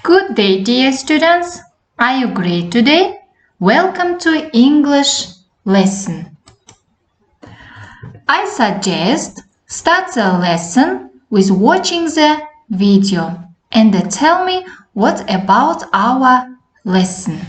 Good day, dear students. Are you great today? Welcome to English lesson. I suggest start the lesson with watching the video and tell me what about our lesson.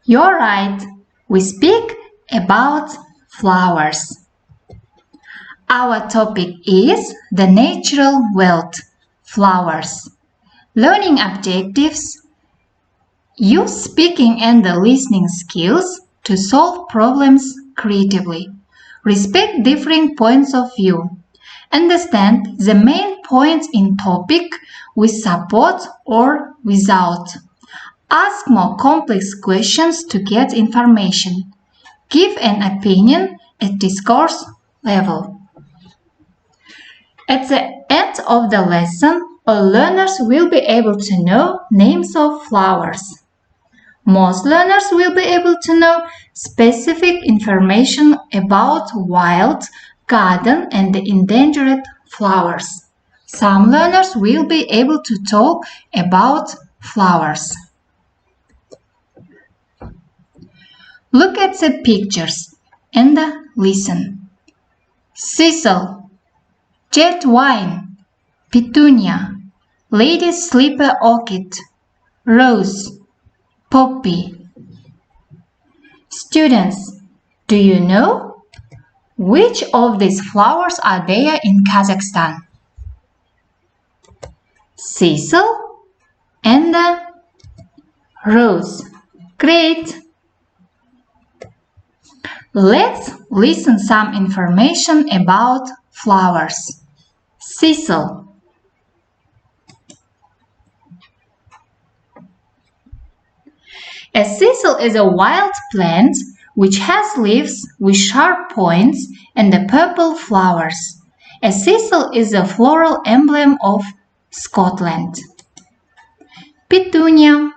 You're right. We speak about flowers. Our topic is the natural world, flowers. Learning objectives. Use speaking and the listening skills to solve problems creatively. Respect different points of view. Understand the main points in topic with support or without. Ask more complex questions to get information. Give an opinion at discourse level. At the end of the lesson, all learners will be able to know names of flowers. Most learners will be able to know specific information about wild, garden, and endangered flowers. Some learners will be able to talk about flowers. Look at the pictures and listen. Thistle, jet vine, petunia, lady's slipper orchid, rose, poppy. Students, do you know which of these flowers are there in Kazakhstan? Thistle and rose. Great! Let's listen some information about flowers. Thistle. A thistle is a wild plant which has leaves with sharp points and purple flowers. A thistle is a floral emblem of Scotland. Petunia.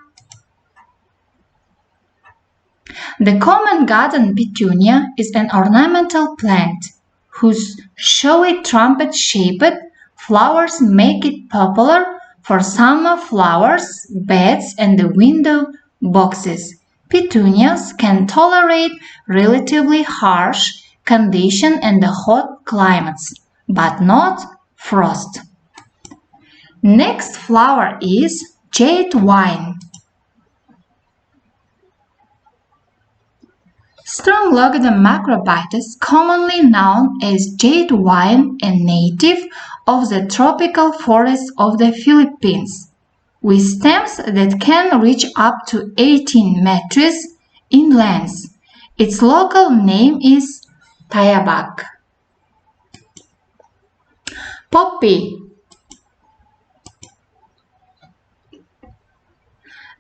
The common garden petunia is an ornamental plant whose showy trumpet-shaped flowers make it popular for summer flowers, beds, and window boxes. Petunias can tolerate relatively harsh conditions and hot climates, but not frost. Next flower is jade vine. Strong-logged macrobitus, commonly known as jade vine, a native of the tropical forests of the Philippines, with stems that can reach up to 18 meters in length. Its local name is tayabak. Poppy.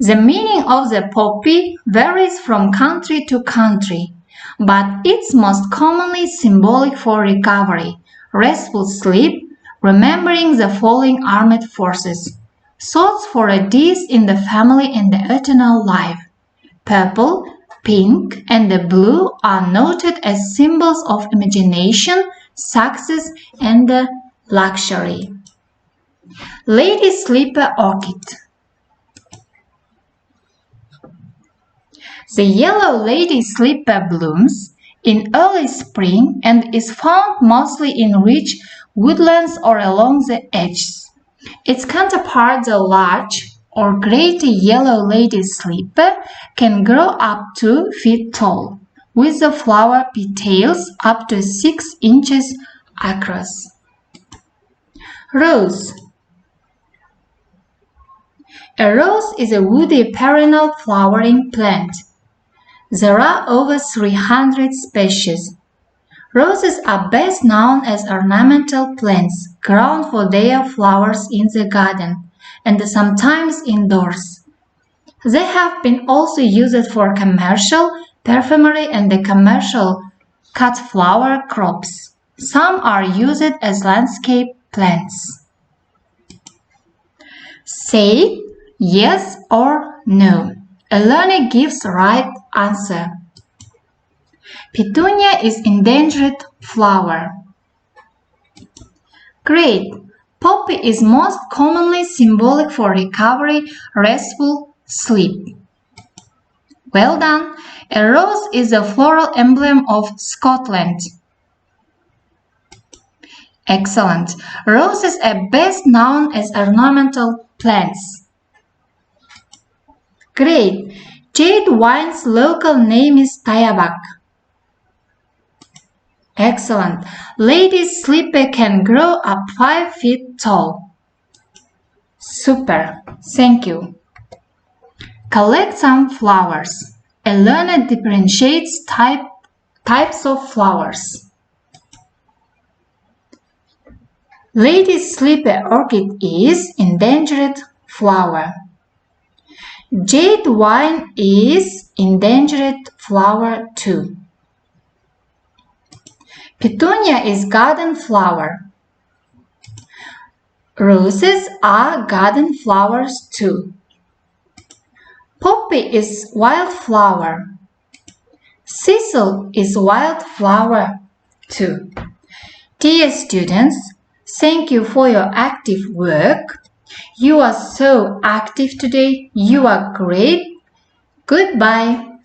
The meaning of the poppy varies from country to country, but it's most commonly symbolic for recovery, restful sleep, remembering the falling armed forces, thoughts for a death in the family and the eternal life. Purple, pink, and the blue are noted as symbols of imagination, success, and luxury. Lady Sleeper Orchid. The yellow lady sleeper blooms in early spring and is found mostly in rich woodlands or along the edges. Its counterpart, the large or greater yellow lady sleeper, can grow up to feet tall, with the flower petals up to 6 inches across. Rose. A rose is a woody perennial flowering plant. There are over 300 species. Roses are best known as ornamental plants grown for their flowers in the garden and sometimes indoors. They have been also used for commercial perfumery and the commercial cut flower crops. Some are used as landscape plants. Say yes or no. A learner gives right answer. Petunia is endangered flower. Great. Poppy is most commonly symbolic for recovery, restful sleep. Well done. A rose is a floral emblem of Scotland. Excellent. Roses are best known as ornamental plants. Great. Jade wine's local name is Tayabak. Excellent. Lady Sleeper can grow up 5 feet tall. Super. Thank you. Collect some flowers. A learner differentiates types of flowers. Lady Sleeper Orchid is endangered flower. Jade wine is endangered flower too. Petunia is garden flower. Roses are garden flowers too. Poppy is wildflower. Thistle is wildflower too. Dear students, thank you for your active work. You are so active today. You are great. Goodbye.